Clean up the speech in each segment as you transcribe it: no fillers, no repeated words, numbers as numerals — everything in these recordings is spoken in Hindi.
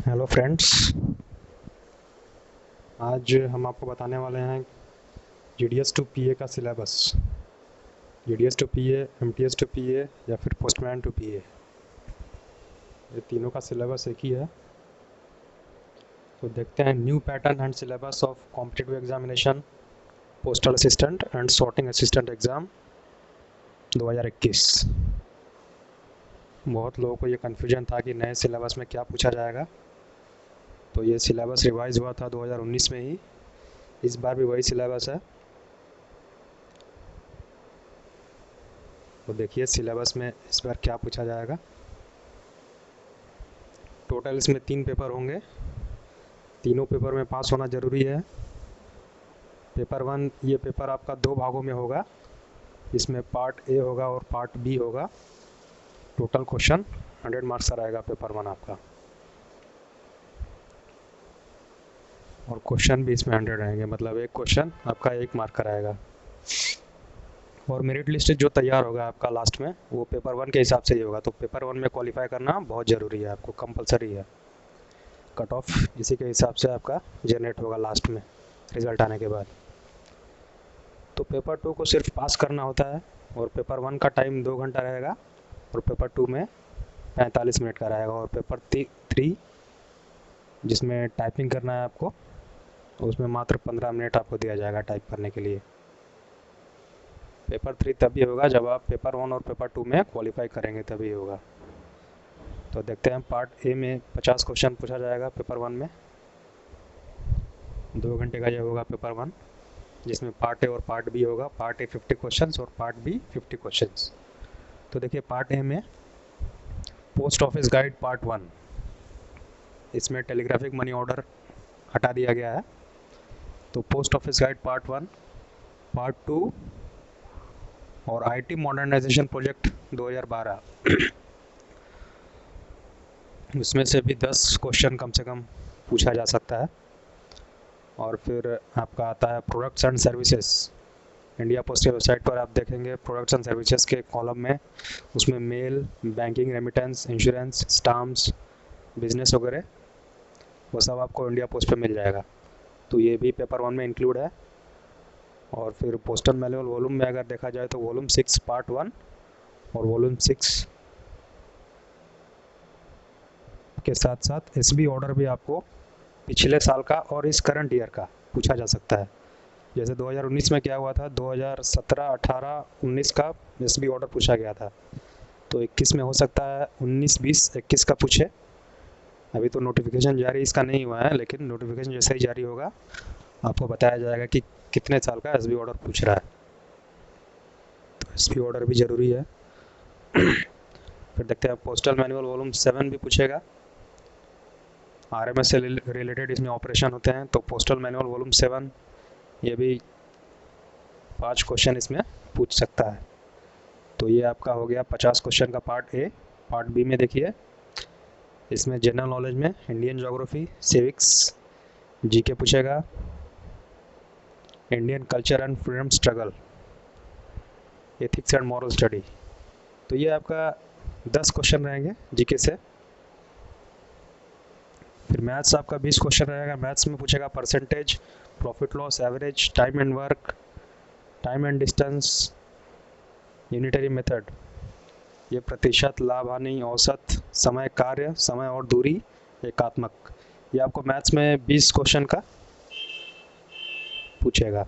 Hello friends. आज हम आपको बताने वाले हैं जीडीएस टू पीए का syllabus. GDS to PA, MTS to PA या फिर पोस्टमैन टू पीए, ये तीनों का सिलेबस एक ही है। तो देखते हैं new pattern and syllabus of competitive examination postal assistant and sorting assistant exam 2021। बहुत लोगों को ये कन्फ्यूजन था कि नए सिलेबस में क्या पूछा जाएगा। तो ये सिलेबस रिवाइज हुआ था 2019 में ही। इस बार भी वही सिलेबस है। तो देखिए सिलेबस में इस बार क्या पूछा जाएगा। टोटल इसमें 3 पेपर होंगे। तीनों पेपर में पास होना ज़रूरी है। पेपर 1, ये पेपर आपका 2 भागों में होगा। इसमें पार्ट ए होगा और पार्ट बी होगा। टोटल क्वेश्चन 100 मार्क्स का रहेगा पेपर 1 आपका, और क्वेश्चन भी इसमें 100 रहेंगे, मतलब एक क्वेश्चन आपका 1 मार्क का रहेगा। और मेरिट लिस्ट जो तैयार होगा आपका लास्ट में, वो पेपर 1 के हिसाब से ही होगा। तो पेपर 1 में क्वालिफाई करना बहुत ज़रूरी है, आपको कंपलसरी है। कट ऑफ इसी के हिसाब से आपका जनरेट होगा लास्ट में रिज़ल्ट आने के बाद। तो पेपर 2 को सिर्फ पास करना होता है, और पेपर 1 का टाइम 2 घंटा रहेगा, और पेपर 2 में 45 मिनट का रहेगा। और पेपर 3 जिसमें टाइपिंग करना है आपको, उसमें मात्र 15 मिनट आपको दिया जाएगा टाइप करने के लिए। पेपर 3 तभी होगा जब आप पेपर 1 और पेपर 2 में क्वालिफाई करेंगे, तभी होगा। तो देखते हैं पार्ट ए में 50 क्वेश्चन पूछा जाएगा पेपर 1 में। 2 घंटे का ये होगा पेपर 1, जिसमें पार्ट ए और पार्ट बी होगा। पार्ट ए 50 क्वेश्चंस और पार्ट बी 50 क्वेश्चंस। तो देखिए पार्ट ए में पोस्ट ऑफिस गाइड पार्ट 1, इसमें टेलीग्राफिक मनी ऑर्डर हटा दिया गया है। तो post office guide part 1, part 2 और आईटी मॉडर्नाइजेशन प्रोजेक्ट 2012, उसमें से भी 10 क्वेश्चन कम से कम पूछा जा सकता है। और फिर आपका आता है products and services. India Post की वेबसाइट पर आप देखेंगे प्रोडक्ट्स एंड सर्विसेज के कॉलम में, उसमें mail, banking, remittance, insurance, stamps, business वगैरह, वो सब आपको इंडिया पोस्ट पे मिल जाएगा। तो ये भी पेपर 1 में इंक्लूड है। और फिर पोस्टल मैनुअल वॉल्यूम में अगर देखा जाए तो वॉल्यूम 6 पार्ट 1 और वॉल्यूम 6 के साथ साथ एसबी ऑर्डर भी आपको पिछले साल का और इस करंट ईयर का पूछा जा सकता है। जैसे 2019 में क्या हुआ था, 2017, 18, 19 का एसबी ऑर्डर पूछा गया था। तो 21 में हो सकता है 19, 20, 21 का पूछे। अभी तो नोटिफिकेशन जारी इसका नहीं हुआ है, लेकिन नोटिफिकेशन जैसे ही जारी होगा आपको बताया जाएगा कि कितने साल का एसबी ऑर्डर पूछ रहा है। तो एसबी ऑर्डर भी ज़रूरी है। फिर देखते हैं पोस्टल मैनुअल वॉल्यूम 7 भी पूछेगा। आरएमएस से रिलेटेड इसमें ऑपरेशन होते हैं। तो पोस्टल मैनुअल वॉल्यूम 7, ये भी 5 क्वेश्चन इसमें पूछ सकता है। तो ये आपका हो गया 50 क्वेश्चन का पार्ट ए। पार्ट बी में देखिए, इसमें जनरल नॉलेज में इंडियन ज्योग्राफी, सिविक्स, जीके पूछेगा, Indian culture and freedom struggle, ethics and moral study. तो ये आपका 10 क्वेश्चन रहेंगे जीके से। फिर मैथ्स आपका 20 क्वेश्चन रहेगा। मैथ्स में पूछेगा percentage, profit loss, average, time and work, time and distance, unitary method, ये प्रतिशत, लाभ हानि, औसत, समय, कार्य, समय और दूरी, एकात्मक। ये आपको मैथ्स में 20 क्वेश्चन का पूछेगा।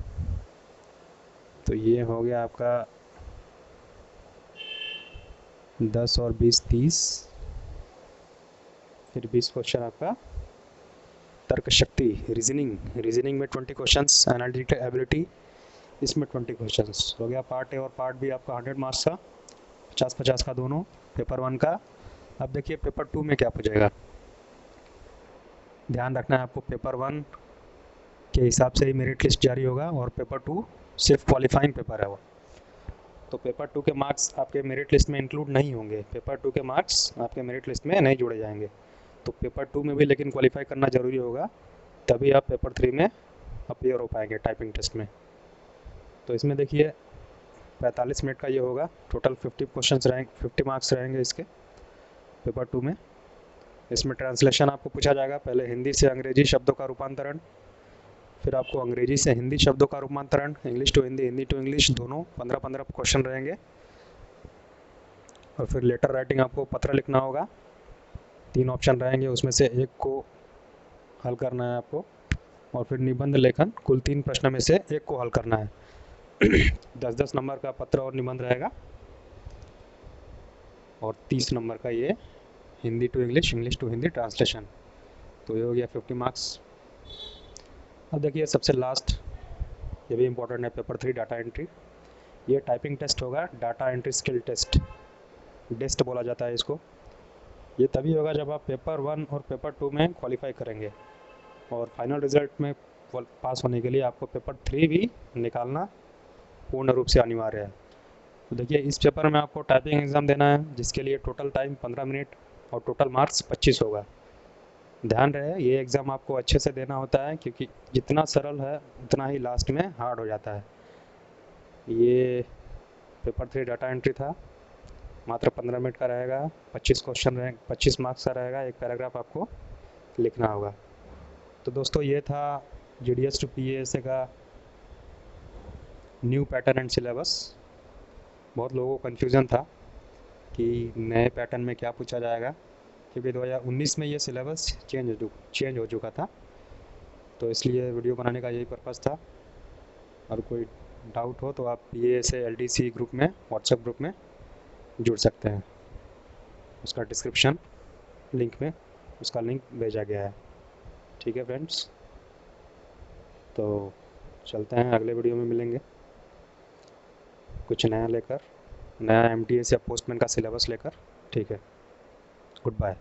तो ये हो गया आपका 10 और 20, 30। फिर 20 क्वेश्चन आपका तर्क शक्ति, रीजनिंग में 20 क्वेश्चंस, एनालिटिकल एबिलिटी, इसमें 20 क्वेश्चंस हो गया। पार्ट ए और पार्ट बी आपका 100 मार्क्स का, 50-50 का दोनों पेपर 1 का। अब देखिए पेपर 2 में क्या पूछेगा। ध्यान रखना है आपको, पेपर 1 के हिसाब से ही मेरिट लिस्ट जारी होगा, और पेपर 2 सिर्फ क्वालिफाइंग पेपर है वो। तो पेपर 2 के मार्क्स आपके मेरिट लिस्ट में इंक्लूड नहीं होंगे। पेपर 2 के मार्क्स आपके मेरिट लिस्ट में नहीं जोड़े जाएंगे। तो पेपर 2 में भी लेकिन क्वालिफाई करना ज़रूरी होगा, तभी आप पेपर 3 में अपीयर हो पाएंगे टाइपिंग टेस्ट में। तो इसमें देखिए 45 मिनट का ये होगा। टोटल 50 क्वेश्चन रहेंगे, 50 मार्क्स रहेंगे इसके पेपर 2 में। इसमें ट्रांसलेशन आपको पूछा जाएगा, पहले हिंदी से अंग्रेजी शब्दों का रूपांतरण, फिर आपको अंग्रेजी से हिंदी शब्दों का रूपांतरण, English to Hindi, Hindi to English, दोनों 15-15 क्वेश्चन रहेंगे। और फिर लेटर राइटिंग, आपको पत्र लिखना होगा, 3 ऑप्शन रहेंगे, उसमें से एक को हल करना है आपको। और फिर निबंध लेखन, कुल 3 प्रश्न में से एक को हल करना है। 10-10 नंबर का पत्र और निबंध रहेगा, और 30 नंबर का ये Hindi to English, English to Hindi translation. तो ये हो गया 50 मार्क्स। अब देखिए सबसे लास्ट, ये भी इम्पोर्टेंट है, पेपर 3 डाटा एंट्री। ये टाइपिंग टेस्ट होगा, डाटा एंट्री स्किल टेस्ट, डेस्ट बोला जाता है इसको। ये तभी होगा जब आप पेपर 1 और पेपर 2 में क्वालिफाई करेंगे, और फाइनल रिजल्ट में पास होने के लिए आपको पेपर 3 भी निकालना पूर्ण रूप से अनिवार्य है। तो देखिए इस पेपर में आपको टाइपिंग एग्ज़ाम देना है, जिसके लिए टोटल टाइम 15 मिनट और टोटल मार्क्स 25 होगा। ध्यान रहे ये एग्ज़ाम आपको अच्छे से देना होता है, क्योंकि जितना सरल है उतना ही लास्ट में हार्ड हो जाता है। ये पेपर 3 डाटा एंट्री था, मात्र 15 मिनट का रहेगा, 25 क्वेश्चन रहे, 25 मार्क्स का रहेगा, एक पैराग्राफ आपको लिखना होगा। तो दोस्तों ये था GDS टू PASA का न्यू पैटर्न एंड सिलेबस। बहुत लोगों को कन्फ्यूज़न था कि नए पैटर्न में क्या पूछा जाएगा, क्योंकि 2019 में ये सिलेबस चेंज हो चुका था। तो इसलिए वीडियो बनाने का यही पर्पज़ था। और कोई डाउट हो तो आप PASA LDC ग्रुप में, व्हाट्सएप ग्रुप में जुड़ सकते हैं। उसका डिस्क्रिप्शन लिंक में उसका लिंक भेजा गया है। ठीक है फ्रेंड्स, तो चलते हैं, अगले वीडियो में मिलेंगे कुछ नया लेकर, नया MTS या पोस्टमैन का सिलेबस लेकर। ठीक है, गुड बाय।